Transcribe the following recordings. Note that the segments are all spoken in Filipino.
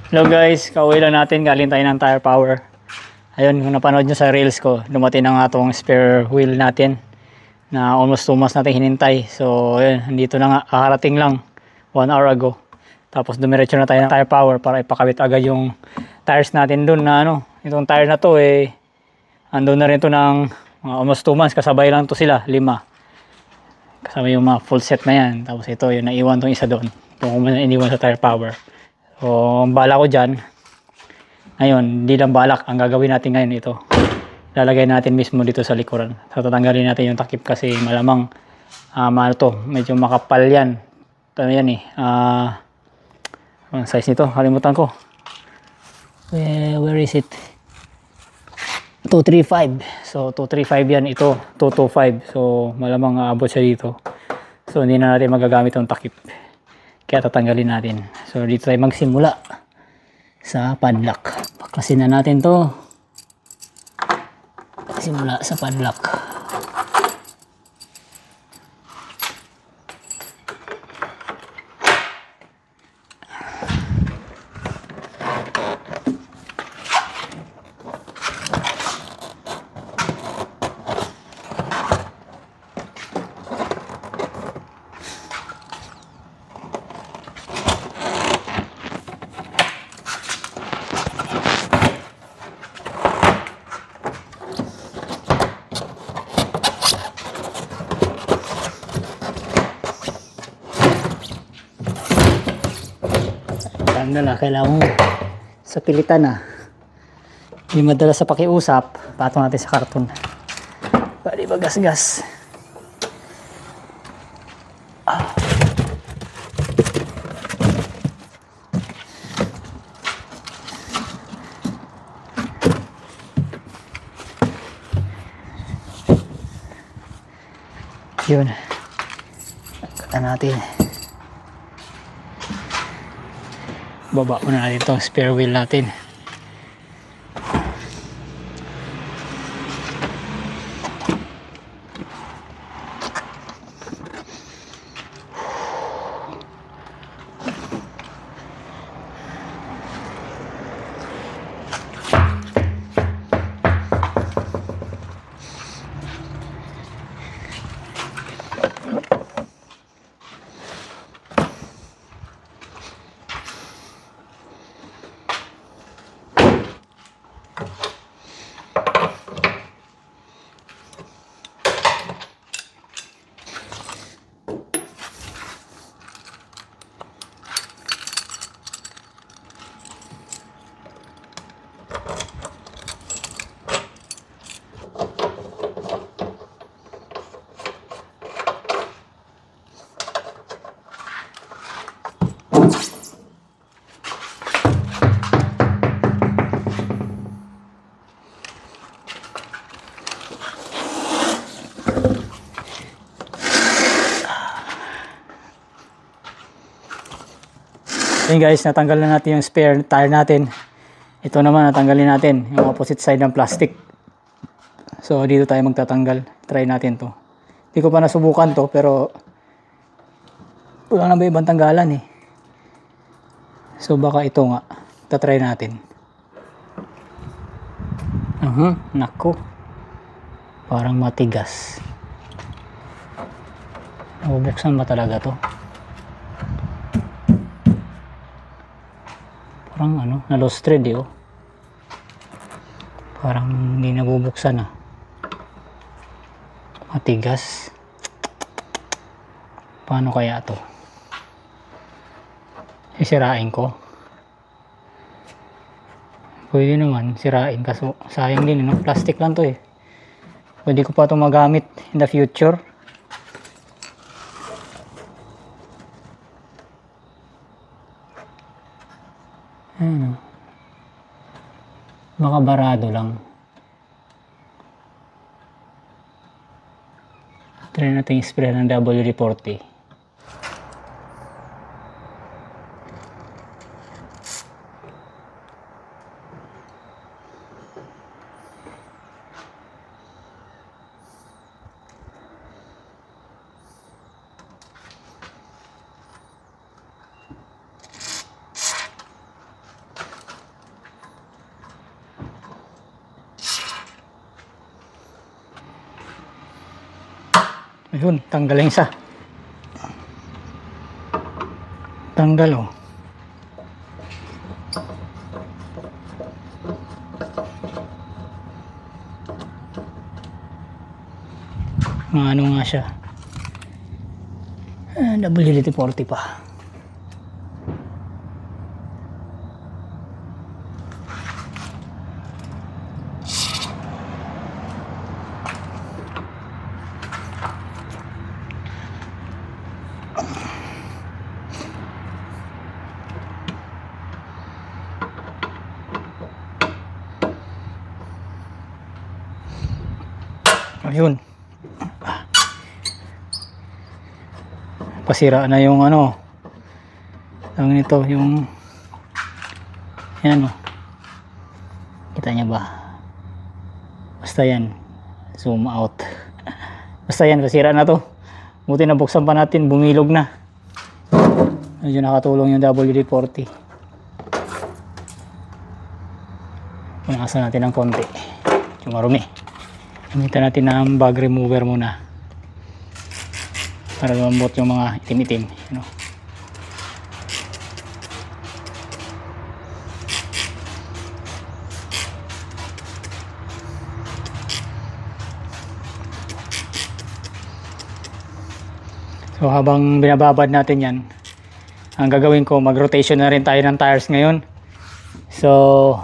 Hello guys, kauwi lang natin, galing tayo ng Tire Power. Ayun, kung napanood nyo sa reels ko, dumating na nga itong spare wheel natin na almost 2 months natin hinintay. So ayun, nandito na nga, kakarating lang 1 hour ago. Tapos dumiretso na tayo ng Tire Power para ipakabit agad yung tires natin dun na itong tire na to andun na rin to ng almost 2 months, kasabay lang to sila, 5. Kasama yung mga full set na yan. Tapos ito, yung naiwan tong isa doon. Itong iniwan sa Tire Power. So, ang bala ko dyan, ngayon, hindi lang balak. Ang gagawin natin ngayon ito. Lalagay natin mismo dito sa likuran. So, tatanggalin natin yung takip kasi malamang, medyo makapal yan. Ito yan ang size nito, kalimutan ko. Where is it? 235. So, 235 yan. Ito, 225. So, malamang aabot siya dito. So, hindi na natin magagamit yung takip. Kaya tatanggalin natin. So dito tayo magsimula sa padlock. Baklasin na natin to. Simula sa padlock. Kailangan mo sa pilitan hindi madala sa pakiusap, patong natin sa karton para di ba gas-gas. Yun, kata natin, baba muna natin itong spare wheel natin. Ayun guys, natanggal na natin yung spare tire natin. Ito naman, natanggalin natin yung opposite side ng plastic. So dito tayo magtatanggal. Try natin to. Hindi ko pa nasubukan to, pero wala na ba ibang tanggalan So baka ito nga, tatry natin. Nako, parang matigas. Nabubuksan ba talaga to? Parang na lost thread parang hindi nabubuksan matigas. Paano kaya to? Sisirain ko? Pwede naman sirain, kaso sayang din plastic lang to pwede ko pa ito magamit in the future. Baka barado lang. Try natin i-spray ng WD-40. Ayun, tanggal yung isa. Tanggal oh. Ano nga siya. WD-40 pa. Ayun. Pasira na yung ano. Ang nito yung yan oh. Kita niya ba? Basta yan. Zoom out. Basta yan, pasira na to. Buti na buksan pa natin, bumilog na. Medyo nakatulong yung WD-40. Punasan natin ng konti. Yung marumi. Gamitan natin ng bag remover muna para lumambot yung mga itim-itim, you know? So habang binababad natin yan, ang gagawin ko, mag-rotation na rin tayo ng tires ngayon. So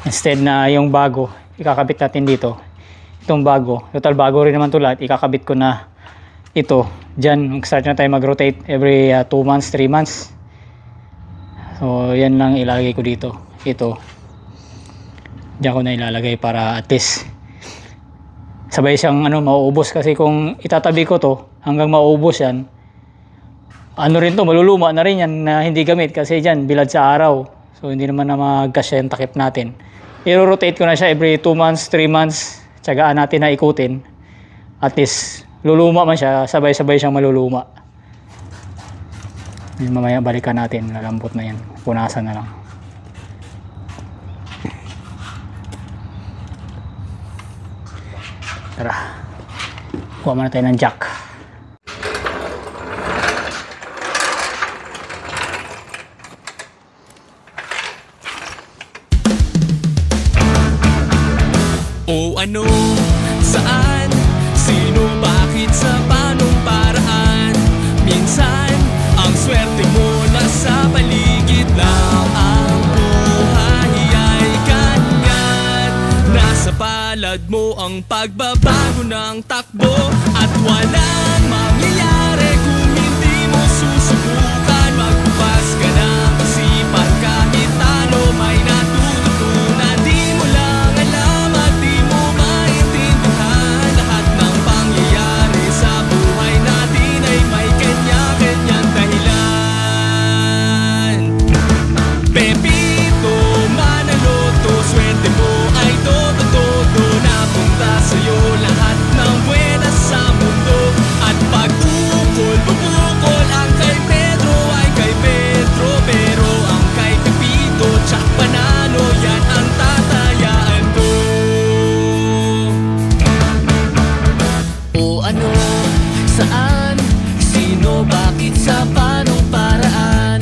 instead na yung bago ikakabit natin dito, itong bago, total bago rin naman ito lahat, ikakabit ko na ito dyan. Mag-start na tayo mag-rotate every 2 months, 3 months. So yan lang ilalagay ko dito. Ito dyan ko na ilalagay para at least sabay siyang mauubos, kasi kung itatabi ko to hanggang mauubos yan, rin to, maluluma na rin yan na hindi gamit kasi dyan bilad sa araw. So hindi naman na magkasya yung takip natin. I-rotate ko na siya every 2 months, 3 months. Tsagaan natin na ikutin. At least, luluma man siya. Sabay-sabay siyang maluluma. Yung mamaya balikan natin. Lalambot na yan. Punasan na lang. Tara. Kuha muna tayo ng jack. O ano, saan, sino, bakit, sa panong paraan. Minsan, ang swerte mo nasa paligid lang. Ang buhay ay ganyan. Nasa palad mo ang pagbabago ng takbo. At walang mangyayari kung hindi mo susubukan. Magbukas ka ng isipan, kahit talo may natututunan. Di mo lang alam at di mo maintindihan. Lahat ng pangyayari sa buhay natin ay may kanya-kanyang dahilan. Pepito, manaloto, swerte mo ay todo-todo. Napunta sa'yo lahat ng buwenas sa mundo. At pag bubukol ang kay Pedro ay kay Pedro. Pero ang kay Pepito, tsak Panalo, yan ang tatayaan ko. O ano, saan, sino, bakit, sa panong paraan.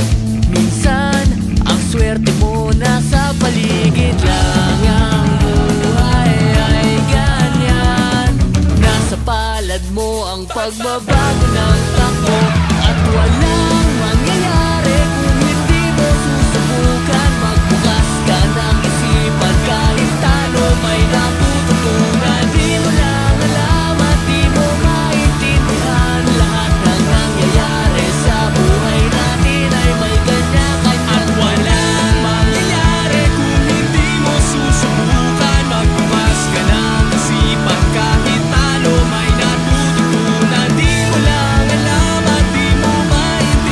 Minsan, ang swerte mo nasa paligid lang. Ang buhay ay ganyan. Nasa palad mo ang pagbabago ng takbo. At walang mangyayari kung hindi mo susubukan. Magbukas ka ng isipan, kahit talo may natututunan. Di mo lang alam at di mo maintindihan. Lahat ng nangyayari sa buhay natin ay may kanya-kanyang. At walang mangyayari kung hindi mo susubukan. Magbukas ka ng isipan, kahit talo may natututunan. Di mo lang alam at di mo maintindihan.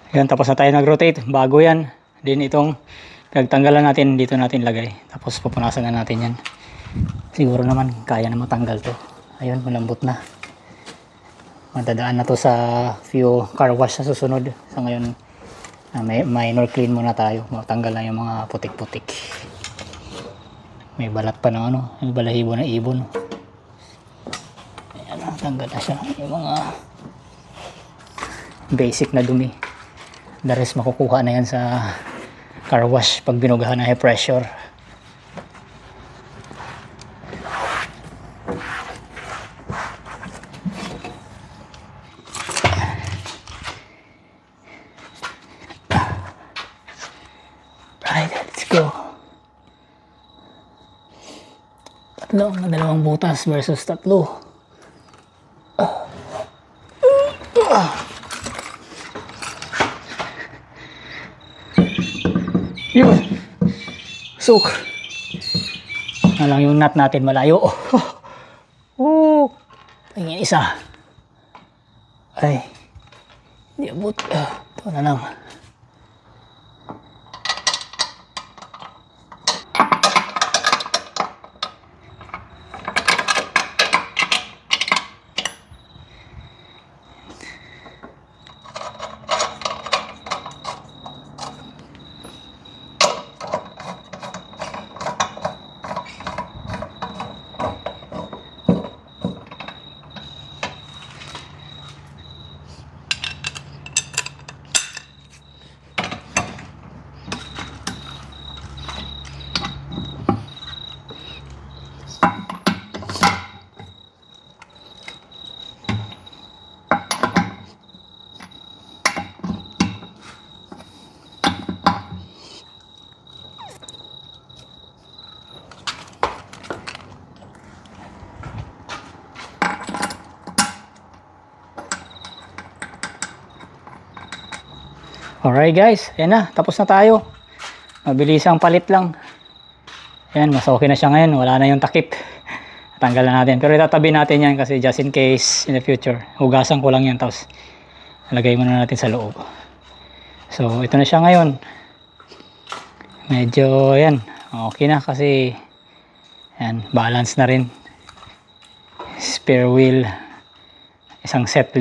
Yan, tapos na tayo nag-rotate. Bago yan. Din itong pinagtanggalan natin, dito natin lagay. Tapos pupunasan na natin yan. Siguro naman kaya na matanggal to. Ayun, malambot na. Madadaan na to sa few car wash sa susunod. Sa ngayon, may minor clean muna tayo. Matanggal na yung mga putik-putik. May balat pa ng ano, may balahibo na ibon. Ayan, tanggal na siya. Yung mga basic na dumi. The rest makukuha na yan sa car wash pag binugahan na high pressure. Right, let's go. Tatlo, dalawang butas versus tatlo. Yun. Soak. Na lang yung nut natin malayo. Tingin isa. Ay. Hindi abot. Ito na lang. Alright guys, ayan na, tapos na tayo. Mabilis ang palit lang. Ayan, mas okay na siya ngayon, wala na yung takip. Tanggal na natin, pero itatabi natin yan kasi just in case in the future. Hugasan ko lang yan, tapos lagay muna natin sa loob. So ito na siya ngayon. Medyo yan, okay na kasi yan, balance na rin. Spare wheel, isang set 5.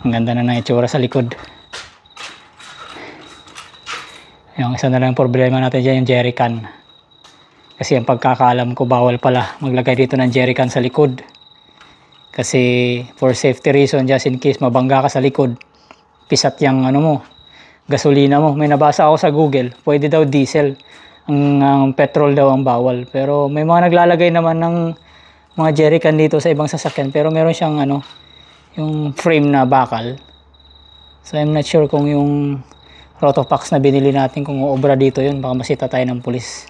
Ang ganda na ng itsura sa likod. Yung isa na lang problema natin dyan, yung jerrycan. Kasi ang pagkakaalam ko, bawal pala maglagay dito ng jerrycan sa likod. Kasi for safety reason, just in case mabangga ka sa likod, pisat yung ano mo, gasolina mo. May nabasa ako sa Google, pwede daw diesel. Ang petrol daw ang bawal. Pero may mga naglalagay naman ng mga jerrycan dito sa ibang sasakyan. Pero meron siyang ano, yung frame na bakal. So I'm not sure kung yung Rotopax na binili natin kung uobra dito yun, baka masita tayo ng pulis.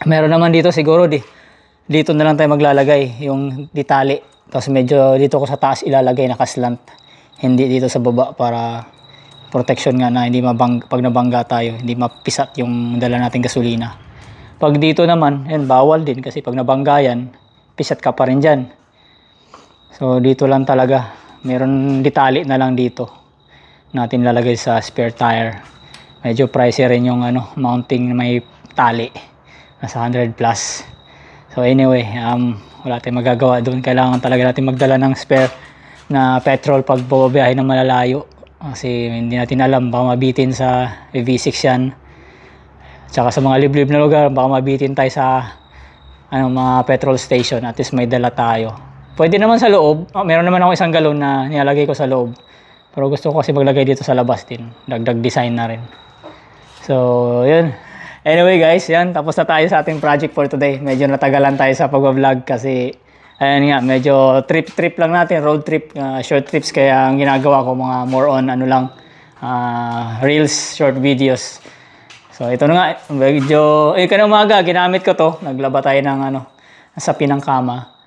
Meron naman dito siguro dito na lang tayo maglalagay yung ditali, tapos medyo dito ko sa taas ilalagay nakaslant, hindi dito sa baba para protection nga na hindi pag nabangga tayo hindi mapisat yung dala nating gasolina. Pag dito naman yan, bawal din kasi pag nabangga yan pisat ka pa rin dyan. So dito lang talaga, meron ditali na lang dito natin lalagay sa spare tire. Medyo pricey rin yung ano, mounting na may tali. Nasa 100 plus. So anyway, wala tayong magagawa doon. Kailangan talaga natin magdala ng spare na petrol pag bumabiyahe ng malalayo. Kasi hindi natin alam, baka mabitin sa V6 yan. Tsaka sa mga liblib na lugar, baka mabitin tayo sa mga petrol station. At least may dala tayo. Pwede naman sa loob. Meron naman ako isang galon na nilalagay ko sa loob. Pero gusto ko kasi maglagay dito sa labas din. Dagdag design na rin. So, yun. Anyway guys, yan. Tapos na tayo sa ating project for today. Medyo natagalan tayo sa pag-vlog kasi ayan nga, medyo trip lang natin. Road trip, short trips. Kaya ang ginagawa ko mga more on reels, short videos. So, ito na nga. Medyo, kanina umaga, ginamit ko to. Naglaba tayo ng sa pinang kama.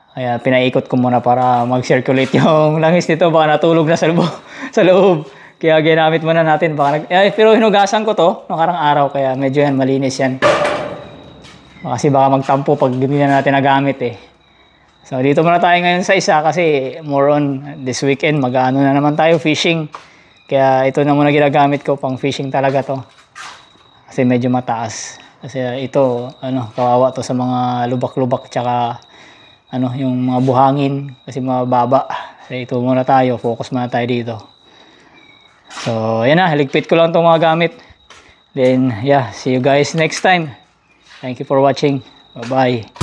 Kaya pinaikot ko muna para mag-circulate yung langis nito. Baka natulog na sa loob. Kaya ginamit muna natin. Pero hinugasan ko to nakarang araw. Kaya medyo yan, malinis yan. Kasi baka magtampo pag hindi na natin nagamit eh. So dito muna tayo ngayon sa isa kasi more on this weekend. Mag-ano na naman tayo, fishing. Kaya ito na muna ginagamit ko, pang fishing talaga to. Kasi medyo mataas. Kasi ito, kawawa to sa mga lubak-lubak tsaka yung mga buhangin kasi mababa. So ito muna tayo, focus muna tayo dito. So, yan na, ligpit ko lang itong mga gamit. Then, yeah, see you guys next time. Thank you for watching. Bye-bye.